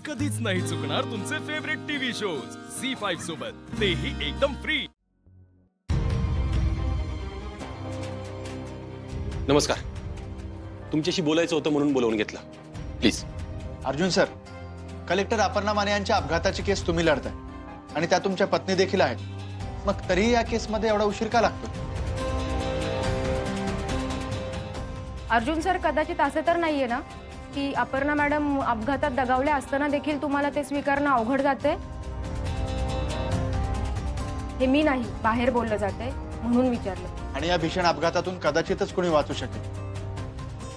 कधीच नाही चुकणार तुमचे फेवरेट टीव्ही शोज झी5 सोबत, तेही एकदम फ्री। नमस्कार, तुमच्याशी बोलायचं होतं म्हणून बोलवून घेतलं। Please. Arjun sir, collector Aparna Mane यांच्या अपघाताची केस तुम्ही लढताय आणि त्या तुमच्या पत्नी देखील आहेत, मग तरीही या केसमध्ये एवढा उशीर का लागतो? अर्जुन सर, कदाचित असे तर नाहीये ना की अपर्णा मॅडम अपघातात दगावल्या असताना देखील तुम्हाला ते स्वीकारणं अवघड जाते? हे मी नाही, बाहेर बोललं जाते म्हणून विचारलं। आणि या भीषण अपघातातून कदाचितच कोणी वाचू शकेल,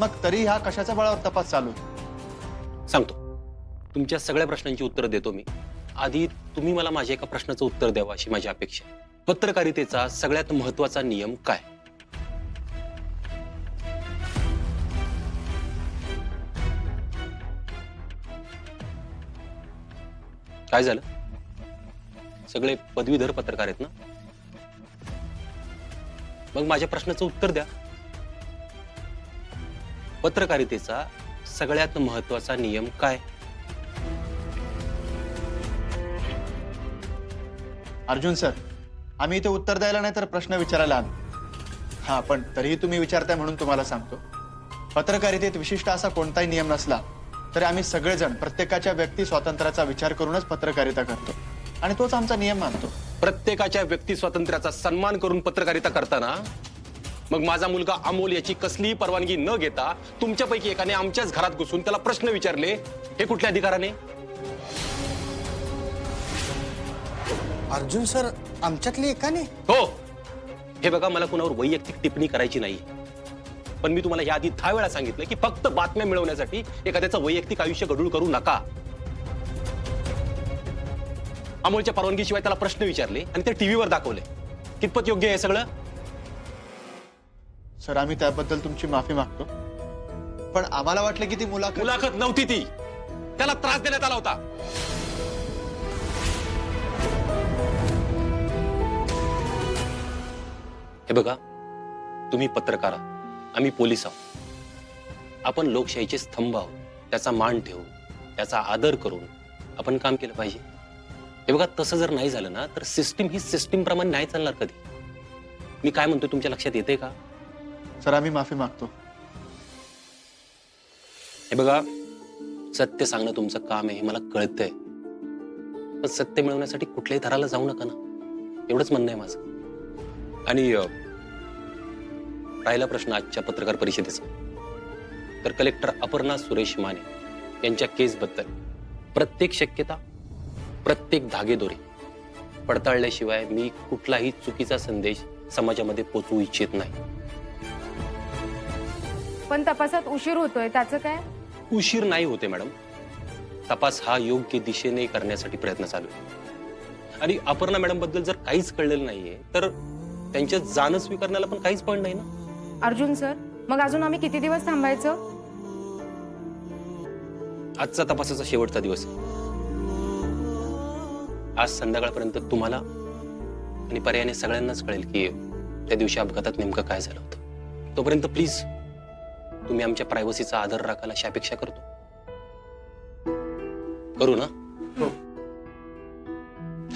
मग तरी हा कशाच्या बळावर तपास चालू आहे? सांगतो, तुमच्या सगळ्या प्रश्नांची उत्तरं देतो मी। आधी तुम्ही मला माझ्या एका प्रश्नाचं उत्तर द्यावं अशी माझी अपेक्षा आहे। पत्रकारितेचा सगळ्यात महत्त्वाचा नियम काय? काय झालं? सगळे पदवीधर पत्रकार आहेत ना? मग माझ्या प्रश्नाचं उत्तर द्या। पत्रकारितेचा सगळ्यात महत्त्वाचा नियम काय? अर्जुन सर, आम्ही इथे उत्तर द्यायला नाही तर प्रश्न विचारायला आलो। हा, पण तरीही तुम्ही विचारताय म्हणून तुम्हाला सांगतो, पत्रकारितेत विशिष्ट असा कोणताही नियम नसला तरी आम्ही सगळेजण प्रत्येकाच्या व्यक्ती स्वातंत्र्याचा विचार करूनच पत्रकारिता करतो आणि तोच आमचा नियम मानतो। प्रत्येकाच्या व्यक्ती स्वातंत्र्याचा सन्मान करून पत्रकारिता करताना मग माझा मुलगा अमोल याची कसलीही परवानगी न घेता तुमच्यापैकी एकाने आमच्याच घरात घुसून त्याला प्रश्न विचारले, हे कुठल्या अधिकाराने? अर्जुन सर, आमच्यातली एकाने? हो, हे बघा, मला कुणावर वैयक्तिक टिप्पणी करायची नाही, पण मी तुम्हाला याआधी 10 वेळा सांगितलं की फक्त बातम्या मिळवण्यासाठी एखाद्याचं वैयक्तिक आयुष्य गढूळ करू नका। अमोलच्या परवानगीशिवाय त्याला प्रश्न विचारले आणि ते टीव्हीवर दाखवले, कितपत योग्य आहे सगळं? सर, आम्ही त्याबद्दल तुमची माफी मागतो, पण आम्हाला वाटलं की ती मुलाखत नव्हती, ती त्याला त्रास देण्यात आला होता। हे बघा, तुम्ही पत्रकार आहात, आम्ही पोलीस आहोत। आपण लोकशाहीचे स्तंभ आहोत, त्याचा मान ठेवून, त्याचा आदर करून आपण काम केलं पाहिजे। हे बघा, तसं जर नाही झालं ना तर सिस्टीम ही सिस्टीम प्रमाणे नाही चालणार कधी। मी काय म्हणतो तुमच्या लक्षात येते का? सर, आम्ही माफी मागतो। हे बघा, सत्य सांगणं तुमचं काम आहे हे मला कळतंय, पण सत्य मिळवण्यासाठी कुठल्याही थराला जाऊ नका ना, एवढंच म्हणणं आहे माझं। आणि राहिला प्रश्न आजच्या पत्रकार परिषदेचा, तर कलेक्टर अपर्णा सुरेश माने यांच्या केसबद्दल प्रत्येक शक्यता, प्रत्येक धागेदोरे पडताळल्याशिवाय मी कुठलाही चुकीचा संदेश समाजामध्ये पोचवू इच्छित नाही। पण तपासात उशीर होतोय, त्याचं काय? उशीर नाही होते मॅडम, तपास हा योग्य दिशेने करण्यासाठी प्रयत्न चालू आहे। आणि अपर्णा मॅडम बद्दल जर काहीच कळलेलं नाहीये तर त्यांच्या जाणं स्वीकारण्याला पण काहीच पॉईंट नाही ना। अर्जुन सर, मग अजून आम्ही किती दिवस थांबायचं? आजचा तपासाचा शेवटचा दिवस आहे। आज संध्याकाळपर्यंत तुम्हाला आणि पर्यायाने सगळ्यांनाच कळेल की त्या दिवशी अपघातात नेमकं काय झालं होतं। तोपर्यंत प्लीज तुम्ही आमच्या प्रायव्हसीचा आदर राखाल अशी अपेक्षा करतो। करू ना? हो।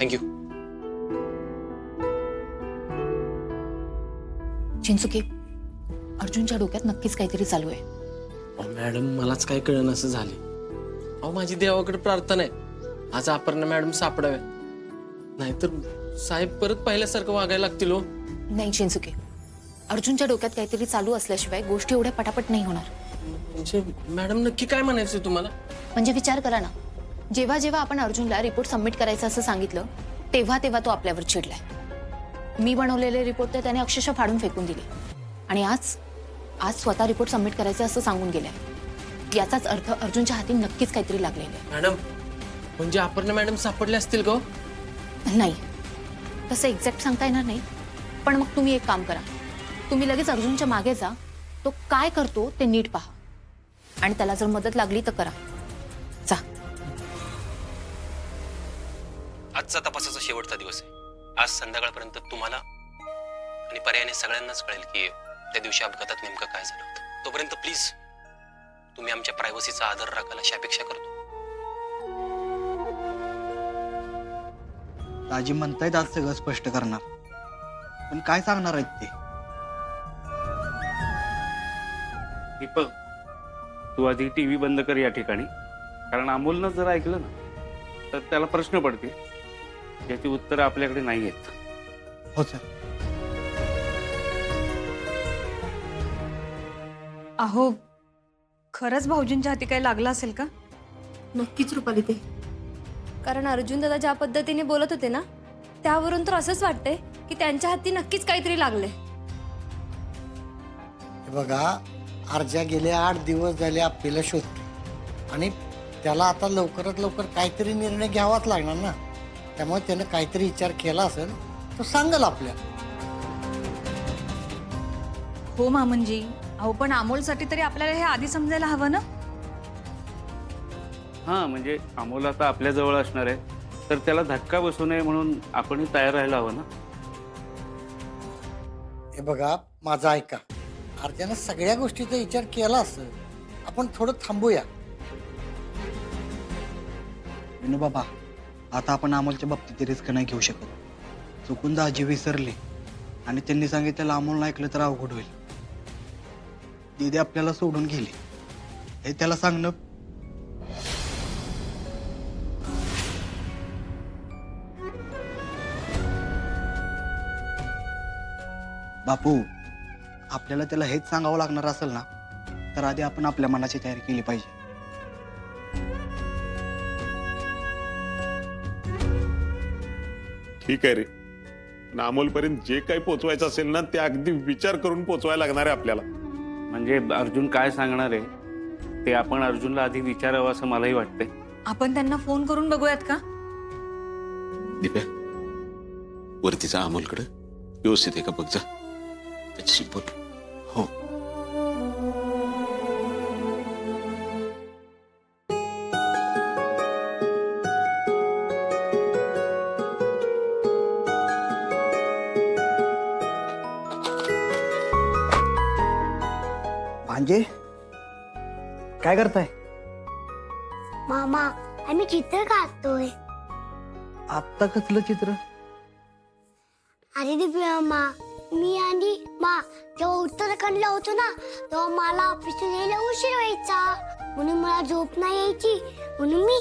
थँक्यू। चिंचुके, अर्जुनच्या डोक्यात नक्कीच काहीतरी चालू आहे। मॅडम, मलाच काय कळलं असं झाले। अहो, माझी देवाकडे प्रार्थना आहे आज अपर्णा मॅडम सापडाव्या, नाहीतर साहेब परत पहिल्यासारखं वागायला लागतील। हो नाही चिंचुके, अर्जुनच्या डोक्यात काहीतरी चालू असल्याशिवाय गोष्टी एवढ्या पटापट नाही होणार। म्हणजे मॅडम, नक्की काय म्हणायचं तुम्हाला? म्हणजे विचार करा ना, जेव्हा जेव्हा आपण अर्जुनला रिपोर्ट सबमिट करायचं असं सांगितलं तेव्हा तेव्हा तो आपल्यावर चिडलाय। मी बनवलेले रिपोर्ट तर त्याने अक्षरशः फाडून फेकून दिले आणि आज स्वतः रिपोर्ट सबमिट करायचं असं सांगून गेलाय। याचाच अर्थ अर्जुनच्या हाती नक्कीच काहीतरी लागलेलं आहे। मॅडम, म्हणजे अपर्णा मॅडम सापडले असतील का? नाही, तसं एक्झॅक्ट सांगता येणार नाही, पण मग तुम्ही एक काम करा, तुम्ही लगेच अर्जुनच्या मागे जा, तो काय करतो ते नीट पहा आणि त्याला जर मदत लागली तर करा। जा। आजचा तपासाचा शेवटचा दिवस आहे। आज संध्याकाळपर्यंत तुम्हाला आणि पर्यायाने सगळ्यांनाच कळेल की त्या दिवशी अपघातात नेमकं काय झालं होतं। तोपर्यंत प्लीज तुम्ही आमच्या प्रायव्हसीचा आदर राखाल अशी अपेक्षा करतो। दाजी म्हणतायत आज सगळं स्पष्ट करणार, पण काय सांगणार आहेत ते? दीपक, तू आधी टीव्ही बंद कर या ठिकाणी, कारण अमोलनं जर ऐकलं ना तर त्याला प्रश्न पडतील ज्याची उत्तरं आपल्याकडे नाही आहेत. हो सर. अहो, खरंच भाऊजींच्या हाती काही लागलं असेल का? नक्कीच रुपाली ते, कारण अर्जुन दादा ज्या पद्धतीने बोलत होते ना त्यावरून तर असंच वाटतंय की त्यांच्या हाती नक्कीच काहीतरी लागले. हे बघा, अर्जा गेले 8 दिवस झाले आपल्याला शोधतो आणि त्याला आता लवकरात लवकर काहीतरी निर्णय घ्यावाच लागणार ना. त्यामुळे त्यानं काहीतरी विचार केला असेल तो सांगेल आपल्याला. हो मामनजी, अहो पण अमोलसाठी तरी आपल्याला हे आधी समजायला हवं ना. हां, म्हणजे अमोल आता आपल्या जवळ असणार आहे, तर त्याला धक्का बसू नये म्हणून आपणही तयार राहायला हवं ना. हे बघा, माझं ऐका. अर्जानं सगळ्या गोष्टीचा विचार केला असेल, आपण थोडं थांबूया. विनू बाबा, आता आपण अमोलच्या बाबतीत रिस्क नाही घेऊ शकत. चुकून दाजी विसरले आणि त्यांनी सांगितलेलं अमोल ऐकलं तर अवघड होईल. दीदी आपल्याला सोडून गेली हे त्याला सांगणं. बापू, आपल्याला त्याला हेच सांगावं लागणार असेल ना, तर आधी आपण आपल्या मनाची तयारी केली पाहिजे. ठीक आहे रे, अमोलपर्यंत जे काही पोचवायचं असेल ना ते अगदी विचार करून पोचवायला लागणार आहे आपल्याला. म्हणजे अर्जुन काय सांगणार आहे ते आपण अर्जुनला आधी विचारावं असं मलाही वाटतंय. आपण त्यांना फोन करून बघूयात का? दिप्या, वरतीचा अमोलकडे व्यवस्थित आहे का बघ जा, त्याच्याशी बोल. हो. भांजे, काय करताय? मामा, आम्ही चित्र काढतोय. आत्ता कसलं चित्र? अरे दिव्या मामा, मी आणि जेव्हा उत्तराखंडला होतो ना तेव्हा मला ऑफिसला यायला उशीर व्हायचा, म्हणून मला झोप नाही यायची, म्हणून मी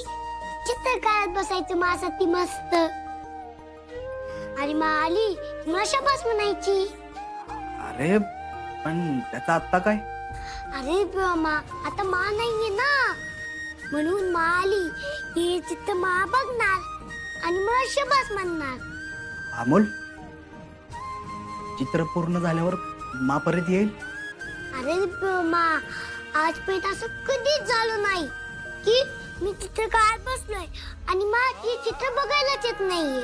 चित्र काढत बसायचं माझ्यासाठी मस्त. आणि आली मला शाबास म्हणायची. अरे पण त्याचा आत्ता काय? अरे मामा, आता नाहीये ना, म्हणून आली हे चित्र बघणार आणि मला शाबास म्हणणार. अमोल, चित्र पूर्ण झाल्यावर परत येईल? अरे आजपर्यंत असं कधीच झालं नाही की मी चित्र काढत बसलोय आणि ती चित्र बघायलाच येत नाहीये.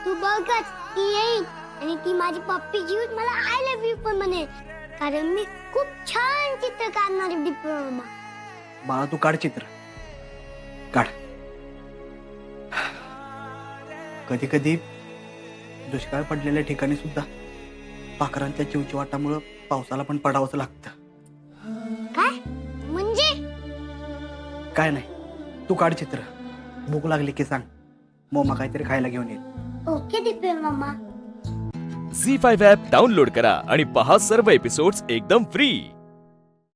तू बघच, ती येईल आणि ती माझी पप्पी जीवन मला आय लव्ह यू पण म्हणेल, कारण मी खूप छान चित्र काढणार आहे डिप्लोमा. बाळा, तू काढ चित्र, काढ. कधी कधी दुष्काळ पडलेल्या ठिकाणी सुद्धा पाखरांच्या चिवचिवाटामुळं पावसाला पण पडावंच लागतं. काय म्हणजे? काय नाही, तू काढ चित्र. भूक लागली की सांग, मोमा काहीतरी खायला घेऊन येईल. Okay diploma. झी5 ॲप डाउनलोड करा आणि पहा सर्व एपिसोड्स एकदम फ्री.